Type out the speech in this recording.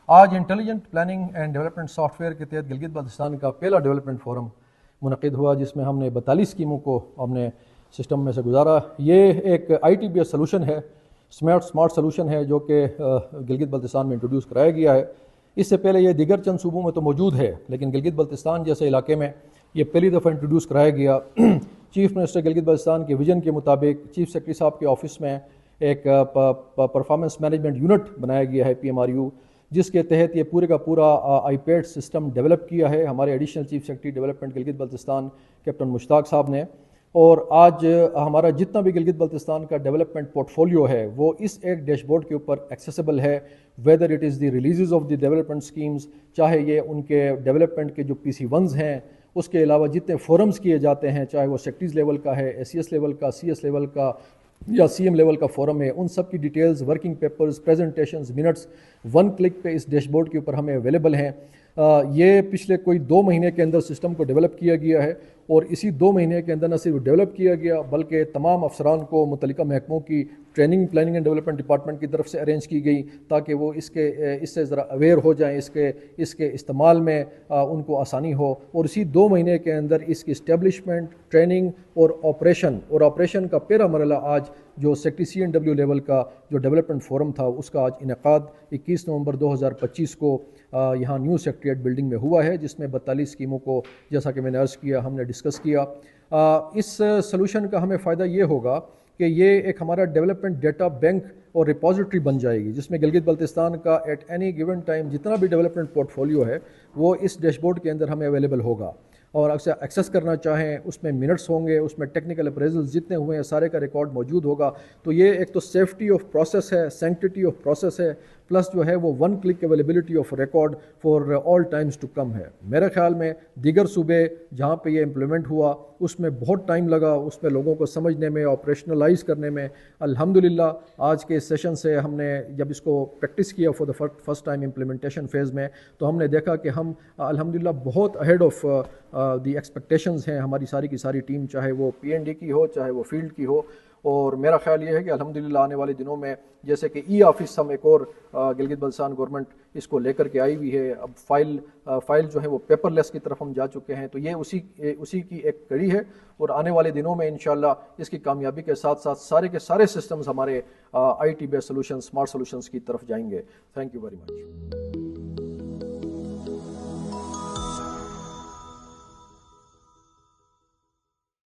آج intelligent planning and development soft where کے تحت گلگت بلتستان کا پہلا ڈیولپمنٹ فورم منعقد ہوا، جس میں ہم نے 42 اسکیموں کو ہم نے سسٹم میں سے گزارا۔ یہ ایک IT بیس سلوشن ہے، سمارٹ سلوشن ہے، جو کہ گلگت بلتستان میں انٹروڈیوس کرایا گیا ہے۔ اس سے پہلے یہ دیگر چند صوبوں میں تو موجود ہے، لیکن گلگت بلتستان جیسے علاقے میں یہ پہلی دفعہ انٹروڈیوس کرایا گیا۔ چیف منسٹر گلگت بلتستان کے ویژن کے مطابق چیف سیکرٹری صاحب کے آفس میں ایک پرفارمنس مینجمنٹ یونٹ بنایا گیا ہے PMRU، جس کے تحت یہ پورے کا پورا iPad سسٹم ڈیولپ کیا ہے ہمارے additional chief secretary development Gilgit Baltistan captain Mushtaq صاحب نے۔ اور آج ہمارا جتنا بھی گلگت بلتستان کا ڈیولپمنٹ پورٹ فولیو ہے وہ اس ایک ڈیش بورڈ کے اوپر ایکسیسیبل ہے، whether it is the releases of the development schemes, چاہے یہ ان کے ڈیولپمنٹ کے جو PC1s ہیں، اس کے علاوہ جتنے فورمز کیے جاتے ہیں، چاہے وہ سیکٹریز لیول کا ہے، SCS لیول کا، CS لیول کا یا CM لیول کا فورم ہے، ان سب کی details, working papers, presentations, minutes 1 click پہ اس ڈیش بورڈ کے اوپر ہمیں اویلیبل ہیں۔ یہ پچھلے کوئی 2 مہینے کے اندر سسٹم کو ڈیولپ کیا گیا ہے، اور اسی 2 مہینے کے اندر نہ صرف ڈیولپ کیا گیا بلکہ تمام افسران کو متعلقہ محکموں کی training planning and development department کی طرف سے ارینج کی گئی، تاکہ وہ اس سے ذرا اویئر ہو جائیں، اس کے استعمال میں ان کو آسانی ہو۔ اور اسی 2 مہینے کے اندر اس کی اسٹیبلشمنٹ، ٹریننگ اور آپریشن کا پہلا مرحلہ آج جو سیکٹری CNW لیول کا جو ڈیولپمنٹ فورم تھا، اس کا آج انعقاد 21 نومبر 2025 کو یہاں نیو سیکٹریٹ بلڈنگ میں ہوا ہے، جس میں 42 اسکیموں کو، جیسا کہ میں نے عرض کیا، ہم نے ڈسکس کیا۔ اس سلوشن کا ہمیں فائدہ یہ ہوگا کہ یہ ایک ہمارا ڈیولپمنٹ ڈیٹا بینک اور ریپوزیٹری بن جائے گی، جس میں گلگت بلتستان کا ایٹ اینی گیون ٹائم جتنا بھی ڈیولپمنٹ پورٹ فولیو ہے وہ اس ڈیش بورڈ کے اندر ہمیں اویلیبل ہوگا، اور اکثر ایکسیس کرنا چاہیں اس میں منٹس ہوں گے، اس میں ٹیکنیکل اپریزلز جتنے ہوئے ہیں سارے کا ریکارڈ موجود ہوگا۔ تو یہ ایک تو سیفٹی آف پروسیس ہے، سینکٹیٹی آف پروسیس ہے، پلس جو ہے وہ 1 click availability of record for all times to come ہے۔ میرے خیال میں دیگر صوبے جہاں پہ یہ امپلیمنٹ ہوا اس میں بہت ٹائم لگا، اس میں لوگوں کو سمجھنے میں، آپریشنلائز کرنے میں۔ الحمدللہ آج کے سیشن سے ہم نے جب اس کو پریکٹس کیا for the first time implementation phase میں، تو ہم نے دیکھا کہ ہم الحمدللہ بہت اہیڈ آف دی ایکسپیکٹیشنز ہیں ہماری ساری کی ساری ٹیم، چاہے وہ PND کی ہو، چاہے وہ فیلڈ کی ہو۔ اور میرا خیال یہ ہے کہ الحمدللہ آنے والے دنوں میں جیسے کہ آفس ہم ایک اور گلگت بلتستان گورنمنٹ اس کو لے کر کے آئی ہوئی ہے، اب فائل جو ہے وہ پیپر لیس کی طرف ہم جا چکے ہیں، تو یہ اسی کی ایک کڑی ہے، اور آنے والے دنوں میں انشاءاللہ اس کی کامیابی کے ساتھ ساتھ سارے کے سارے سسٹمز ہمارے IT base solution, smart solutions کی طرف جائیں گے۔ Thank you very much.